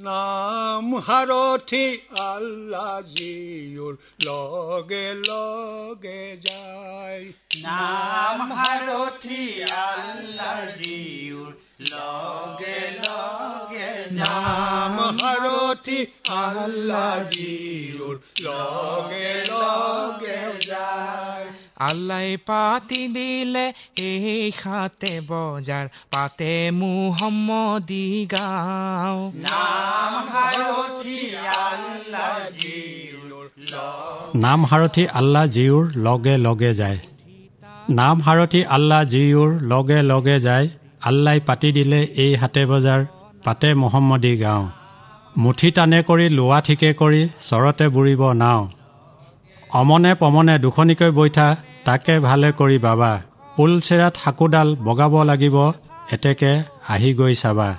নাম হাৰথি আল্লাহ জিউৰ লগে লগে যায় নাম হাৰথি আল্লাহ জিউৰ লগে লগে নাম হাৰথি আল্লাহ জিউৰ লগে লগে যায় আল্লাহ পাতি দিলে এই খাতে বজাৰ পাতে মুহাম্মদী গাঁও নাম হাৰথি আল্লাহ জিউৰ নাম হাৰথি আল্লাহ জিউৰ লগে লগে যায় নাম হাৰথি আল্লাহ জিউৰ লগে লগে যায় আল্লাহ পাতি দিলে এই হাতে বজাৰ পাতে মুহাম্মদী গাঁও মুঠি টানে কৰি লোৱা ঠিকে কৰি চৰতে বুৰিব নাও অমনে পমনে দুখনিকৈ বৈঠা তাকে ভালে কৰি বাবা পুল চেৰাত হাকুডাল বগাব লাগিব এতেকে আহি গৈ চাবা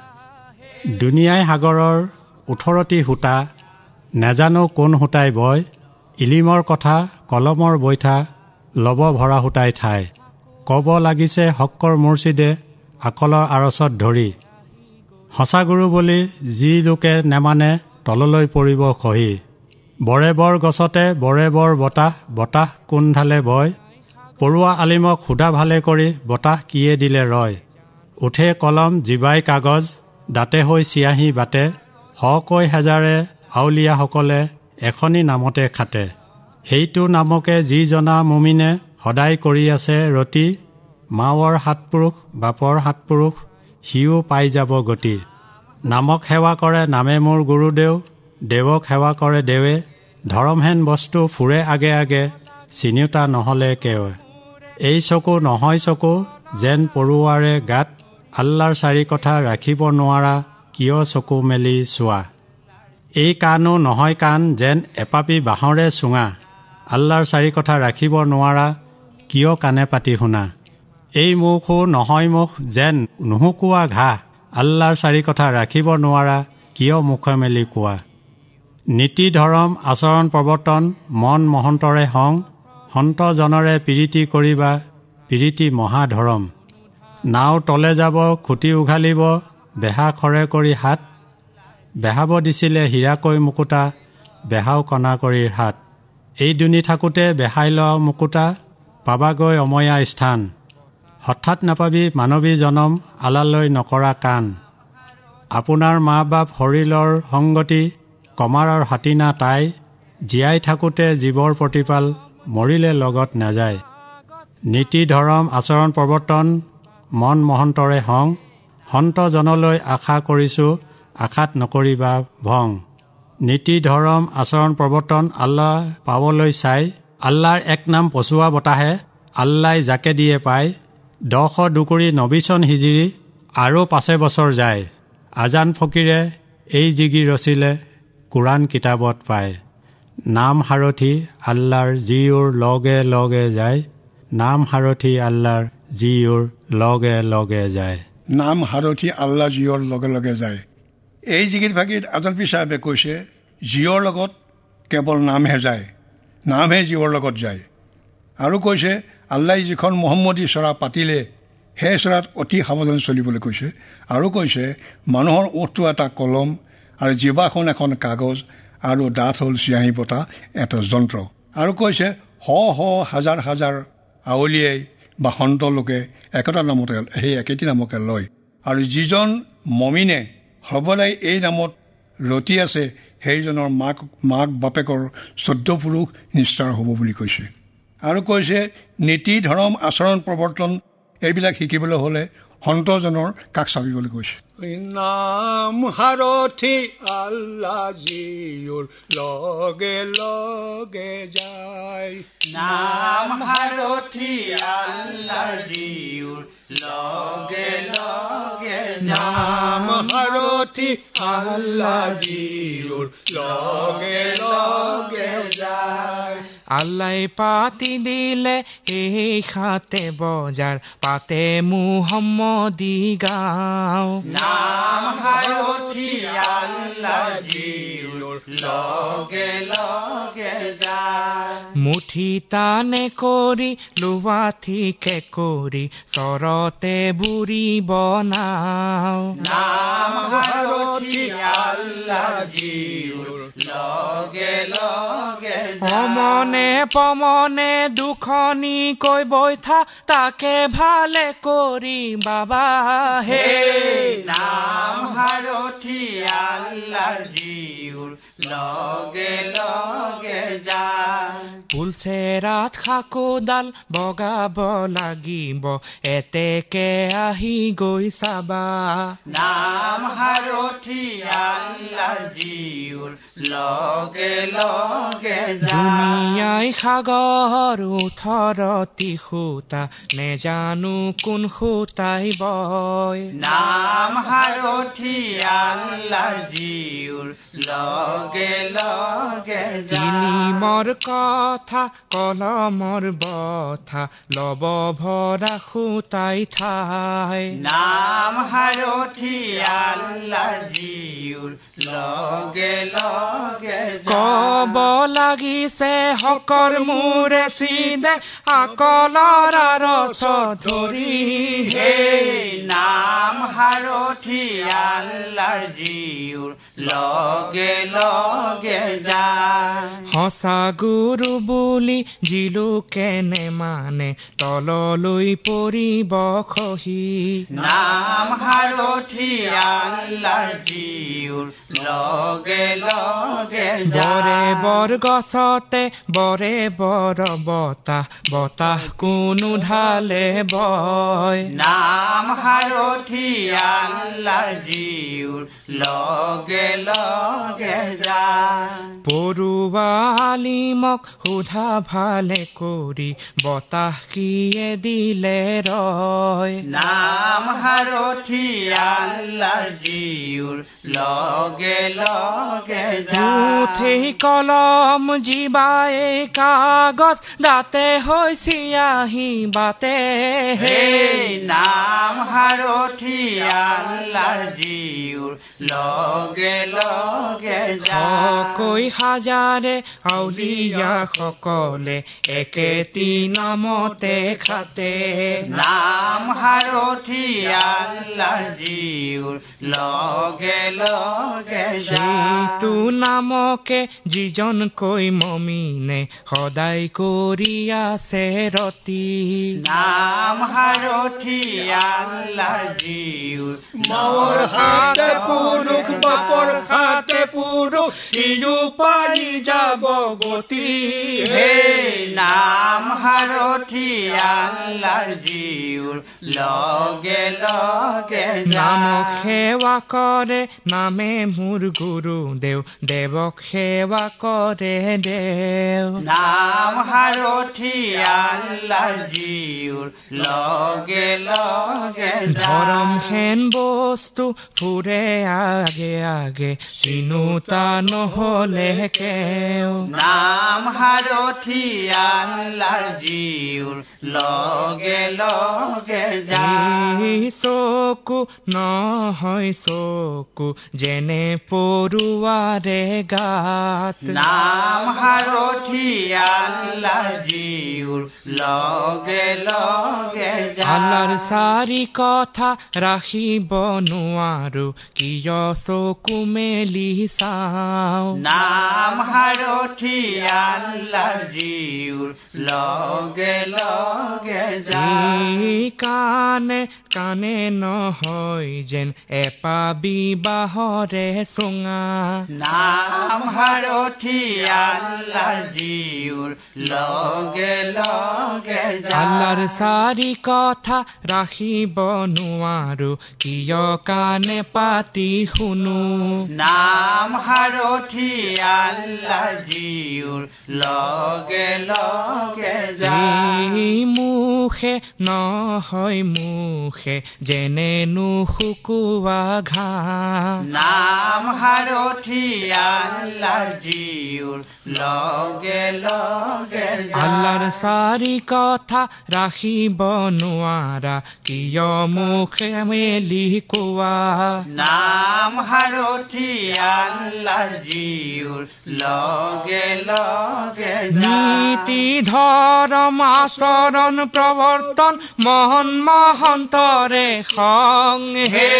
দুনিয়াই সাগৰৰ 18টি সূতা নেজানো কোন সূতাই বয় ইলিমৰ কথা কলমৰ বৈঠা লব ভৰা সূতাই ঠাই কব লাগিছে হক্কৰ মুৰ্ছিদে আকলৰ আৰচত ধৰি সঁচা গুৰু বুলি যি লোকে নেমানে তললৈ পৰিব খহি বৰে বৰ গছতে বৰে বৰ বতাহ বতাহ কোনঢালে বয় পৰুৱা আলিমক সুধা ভালে কৰি বতাহ কিয়ে দিলে ৰয় উঠে কলম জিবাই কাগজ দাঁতে হৈ চিয়াহী বাটে হকৈ হাজাৰে আউলিয়াসকলে এখনি নামতে খাটে সেইটো নামকে যি জনা মুমিনে সদায় কৰি আছে ৰতি মাৱৰ সাতপুৰুষ বাপৰ সাতপুৰুষ সিও পাই যাব গতি নামক সেৱা কৰে নামে মোৰ গুৰুদেউ দেৱক সেৱা কৰে দেৱে ধৰমহেন বস্তু ফুৰে আগে আগে চিনিউতা নহলে কেও এই চকু নহয় চকু যেন পৰুৱাৰে গাত আল্লাৰ চাৰি কথা ৰাখিব নোৱাৰা কিয় চকু মেলি চোৱা এই কাণো নহয় কাণ যেন এপাপি বাঁহৰে চুঙা আল্লাৰ চাৰি কথা ৰাখিব নোৱাৰা কিয় কাণে পাতি শুনা এই মুখো নহয় মুখ যেন নুহুকোৱা ঘাঁহ আল্লাৰ চাৰি কথা ৰাখিব নোৱাৰা কিয় মুখে মেলি কোৱা নীতি ধৰম আচৰণ প্ৰৱৰ্তন মন মহন্তৰে হং সন্তজনৰে প্ৰীতি কৰিবা প্ৰীতি মহাধৰম নাও তলে যাব খুটি উঘালিব বেহা খৰে কৰি হাত বেহাব দিছিলে হীৰাকৈ মুকুতা বেহাও কণা কৰি হাত এই দুনি থাকোঁতে বেহাই ল মুকুতা পাবাগৈ অময়া স্থান হঠাৎ নাপাবি মানৱী জনম আলালৈ নকৰা কাণ আপোনাৰ মা বাপ হৰিলৰ সংগতি কমাৰৰ হাতীনা তাই জীয়াই থাকোঁতে জীৱৰ প্ৰতিপাল মৰিলে লগত নাযায় নীতি ধৰম আচৰণ প্ৰৱৰ্তন মন মহন্তৰে হং সন্তজনলৈ আশা কৰিছোঁ আশাত নকৰিবা ভং নীতি ধৰম আচৰণ প্ৰৱৰ্তন আল্লাহ পাবলৈ চাই আল্লাহৰ এক নাম পচুৱা বতাহে আল্লাই যাকে দিয়ে পায় 10 দুকুৰি 90 চন হিজিৰি আৰু 5 বছৰ যায় আজান ফকীৰে এই জিগি ৰচিলে কোৰাণ কিতাপত পায় নাম হাৰথি আল্লাহৰ জিউৰ লগে লগে যায় নাম হাৰথি আল্লাহৰ জিউৰ লগে লগে যায় নাম হাৰথি আল্লাহ জিউৰ লগে লগে যায় এই জিগিৰ ভাগিত আজানপীৰ চাহেবে কৈছে জিউৰ লগত কেৱল নামহে যায় নামহে জিউৰ লগত যায় আৰু কৈছে আল্লাহ যিখন মুহাম্মদী চৰা পাতিলে সেই চৰাত অতি সাৱধানে চলিবলৈ কৈছে আৰু কৈছে মানুহৰ ওঠটো এটা কলম আৰু জিবাখন এখন কাগজ আৰু দাঁত হ'ল চিয়াহী বটা এটা যন্ত্ৰ আৰু কৈছে হাজাৰ হাজাৰ আউলিয়াই বা সন্ত লোকে একেটা নামতে সেই একেটি নামকে লয় আৰু যিজন মমিনে সৰ্বদাই এই নামত ৰতি আছে সেইজনৰ মাক বাপেকৰ 14 পুৰুষ নিষ্ঠাৰ হ'ব বুলি কৈছে আৰু কৈছে নীতি ধৰম আচৰণ প্ৰৱৰ্তন এইবিলাক শিকিবলৈ হ'লে সন্তজনৰ কাষ চাপিবলৈ কৈছে নাম হাৰথি আল্লাহ জিউৰ লগে লগে যায় নাম হাৰথি আল্লাহ জিউৰ লগে লগে নাম হাৰথি আল্লাহ জিউৰ লগে লগে যায় আল্লাহ পাতি দিলে এই খাতে বজাৰ পাতে মুহাম্মদী গাঁও নাম হাৰথি আল্লাহ জিউৰ লগে লগে যায় মুঠি টানে কৰি লোৱা ঠিকে কৰি চৰতে বুৰি বনাও নাম হাৰথি আল্লাহ জীউৰ লগে লগে অমনে পমনে দুখনি কৈ বৈঠা তাকে ভালে কৰি বাবা হে নাম হাৰথি আল্লাহ জীউৰ লগে লগে যায় পুলচেৰাত খাকোডাল বগাব লাগিব এতেকে আহি গৈ চাবা নাম হাৰথি আল্লাহ জীউৰ লগে লগে যায় দুনিয়াই সাগৰ 18টি সূতা নেজানো কোন সূতাই বয় নাম হাৰথি আল্লাহ জীউৰ লগে লগে যায় ইলিমৰ কথা কলমৰ বথা লব ভৰা সূতাই ঠাই নাম হাৰথি আল্লাহ জীউৰ লগে লগে কব লাগিছে হকৰ মূৰে চিদে আকলৰ ৰস ধৰি হে নাম হাৰথি আল্লাহ জীউৰ লগে লগে যায় সঁচা গুৰু বুলি জিলোকে নেমানে তললৈ পৰিব খহি নাম হাৰথি আল্লাহ জীউৰ লগে লগে বৰে যায় বৰ গছতে বৰে বৰ বতাহ কোনো ঢালে বয় নাম হাৰথি আল্লাহ জীউৰ লগে লগে যায় পৰুৱা আলিমক সোধা ভালে কৰি বতাহ কিয়ে দিলে ৰয় নাম হাৰথি আল্লাহ জীউৰ লগে লগে যায় উঠেই কলম জীৱাই কাগজ দাঁতে হৈ চিয়াহি বাতে হে নাম হাৰথি আল্লাহ জীউৰ লগে লগে যায় কৈ হাজাৰে আউলিয়া সকলে একেটি নামতে খাতে নাম হাৰথি আল্লাহ জীউৰ লগে লগে যায় সেইটো নামকে যিজনকৈ মমিনে সদায় কৰি আছে ৰতি নাম হাৰথি আল্লাহ জীউৰ মাৱৰ হাতে পুৰুষ বাপৰ হাতে পুৰুষ ইও পাই যাব গতি হে নাম হাৰথি আল্লাহ জীউৰ লগে লগে নামক যায় সেৱা কৰে নামে মোৰ গুৰুদেউ দেৱক সেৱা কৰে দেও নাম হাৰথি আল্লাহ জীউৰ লগে লগে ধৰম যায় হেন বস্তু ফুৰে আগে আগে চিনুতা নহলে কেও নাম হাৰথি আল্লাহ জীউৰ লগে লগে যায় এই চকু নহয় চকু যেনে পৰুৱাৰে গাত নাম হাৰথি আল্লাহ জীউৰ লগে লগে আল্লাৰ যায় চাৰি কথা ৰাখিব নোৱাৰো কিয় চকু মেলি চাওঁ নাম হাৰথি আল্লাহ জীউৰ লগে লগে যায় এই কাণে কাণে নহয় যেন এপাবি বাহৰে চুঙা নাম হাৰথি আল্লাহ জীউৰ লগে লগে আল্লাৰ যায় চাৰি কথা ৰাখিব নোৱাৰো কিয় কাণে পাতি শুনো নাম হাৰথি আল্লাহ জীউৰ লগে লগে যায় এই মুখে নহয় মুখে যেনে নুশুকোৱা ঘাঁহ নাম হাৰথি আল্লাহ জীউৰ লগে লগে আল্লাৰ যায় চাৰি কথা ৰাখিব নোৱাৰা কিয় মুখে মেলি কোৱা নাম হাৰথি আল্লাহ আল্লাহৰ জীউৰ লগে লগে নীতি ধৰম আচৰণ প্ৰৱৰ্তন মহন মহন্তৰে সং হে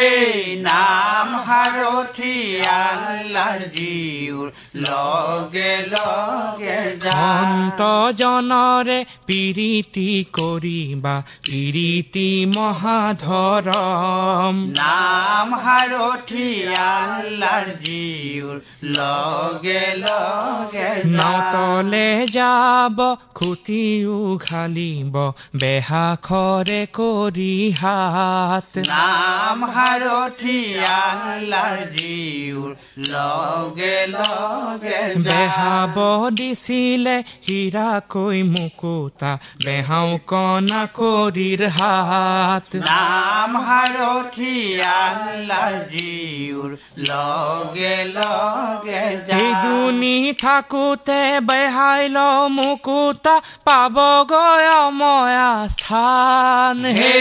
নাম হাৰথি আল্লাহৰ জীউৰ লগে লগে সন্ত জনৰে প্ৰীতি কৰিবা প্ৰীতি মহাধৰম নাম হাৰথি আল্লাহৰ জীউৰ লগে লগে নাতলে যাব খুটি উঘালিব বেহাখৰে কৰি হাত নাম হাৰথি আল্লাহৰ জীউৰ লগে লগে বেহাব দিছিলে হীৰাকৈ মুকুতা বেহাও কণা কৰিৰ হাত নাম হাৰথি আল্লাহৰ জীউৰ লগে লগে এই দুনি থাকোতে বেহাই ল মুকুতা পাবগৈ অময়া স্থান হে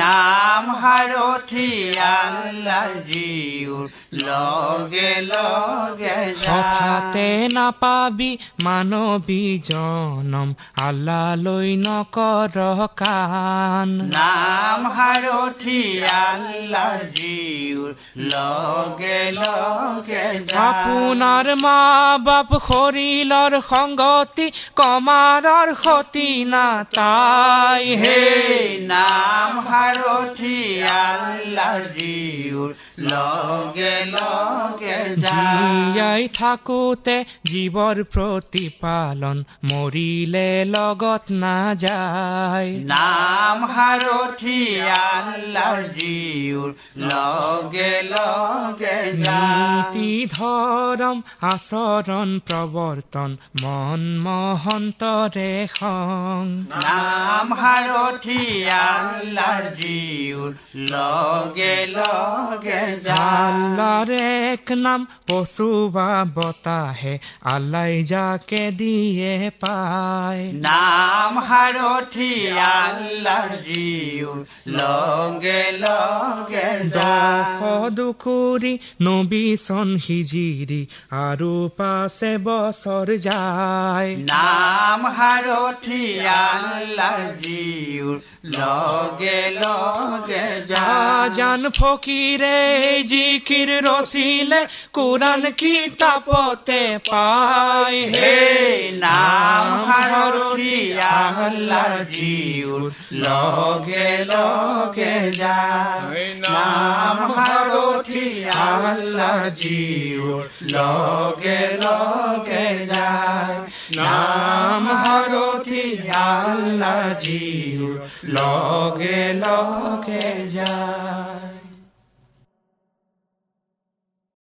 নাম হাৰথি আল্লাহৰ জীউৰ লগে লগে হঠাতে নাপাবি মানৱী জনম আল্লালৈ নকৰ কাণ নাম হাৰথি আল্লাহৰ জীউৰ লগে লগে আপোনাৰ মা বাপ শৰীৰৰ সংগতি কমাৰৰ ক্ষতি নাতাই হে নাম হাৰথি আল্লাহৰ জীউৰ লগে লগে জীয়াই থাকোতে জীৱৰ প্ৰতিপালন মৰিলে লগত নাযায় নাম হাৰথি আল্লাহৰ জীউৰ লগে লগে নীতি ধৰম আচৰণ প্ৰৱৰ্তন মন মহন্তৰে সং নাম হাৰথি আল্লাহৰ জীউৰ লগে লগে আল্লাহৰ এক নাম পচুৱা বতাহে আল্লাই যাকে দিয়ে পায় নাম হাৰথি আল্লাহৰ জীউৰ লগে লগে 10 দুকুৰি 90 চন হিজিৰি আৰু 5 বছৰ যায় নাম হাৰথি আল্লাহৰ জীউৰ লগে লগে আজান ফকিৰে জিকিৰ ৰচিলে কোৰাণ কিতাপতে পায় হে নাম হাৰথি আল্লাহৰ জীউৰ লগে লগে যায় নাম হাৰথি আল্লাহৰ জীউৰ লগে লগে যায় নাম হাৰথি আল্লাহৰ জীউৰ লগে লগে যায়